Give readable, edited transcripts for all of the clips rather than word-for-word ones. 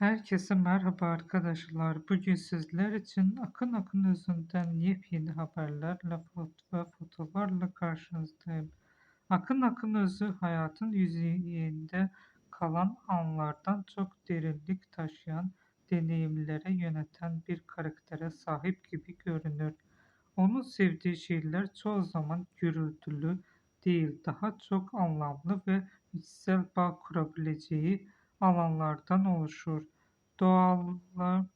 Herkese merhaba arkadaşlar. Bugün sizler için Akın Akın Özü'nden yepyeni haberlerle ve fotolarla karşınızdayım. Akın Akın Özü hayatın yüzeyinde kalan anlardan çok derinlik taşıyan, deneyimlere yöneten bir karaktere sahip gibi görünür. Onun sevdiği şeyler çoğu zaman gürültülü değil, daha çok anlamlı ve içsel bağ kurabileceği alanlardan oluşur. Doğalla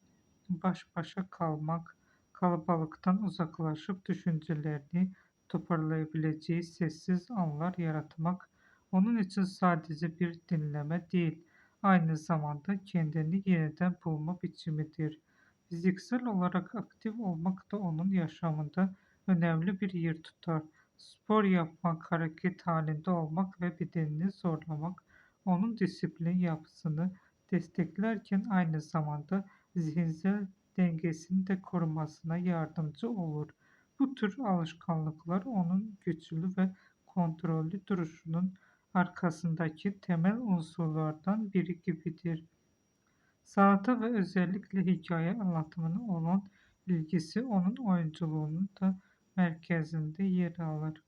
baş başa kalmak, kalabalıktan uzaklaşıp düşüncelerini toparlayabileceği sessiz anlar yaratmak onun için sadece bir dinleme değil, aynı zamanda kendini yeniden bulma biçimidir. Fiziksel olarak aktif olmak da onun yaşamında önemli bir yer tutar. Spor yapmak, hareket halinde olmak ve bedenini zorlamak onun disiplin yapısını desteklerken aynı zamanda zihinsel dengesini de korumasına yardımcı olur. Bu tür alışkanlıklar onun güçlü ve kontrollü duruşunun arkasındaki temel unsurlardan biri gibidir. Sanata ve özellikle hikaye anlatımına olan ilgisi onun oyunculuğunun da merkezinde yer alır.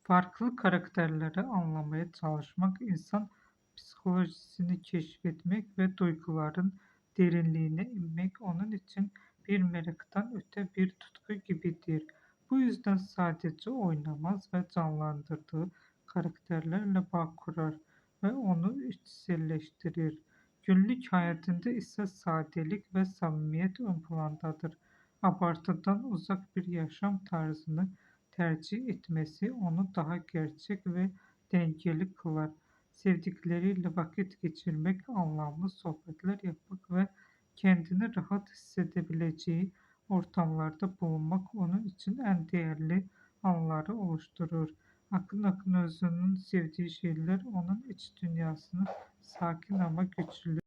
Farklı karakterleri anlamaya çalışmak, insan psikolojisini keşfetmek ve duyguların derinliğine inmek onun için bir meraktan öte bir tutku gibidir. Bu yüzden sadece oynamaz ve canlandırdığı karakterlerle bağ kurar ve onu içselleştirir. Günlük hayatında ise sadelik ve samimiyet ön plandadır. Abartıdan uzak bir yaşam tarzını tercih etmesi onu daha gerçek ve dengeli kılar. Sevdikleriyle vakit geçirmek, anlamlı sohbetler yapmak ve kendini rahat hissedebileceği ortamlarda bulunmak onun için en değerli anları oluşturur. Akın Akın Özü'nün sevdiği şeyler onun iç dünyasını sakin ama güçlü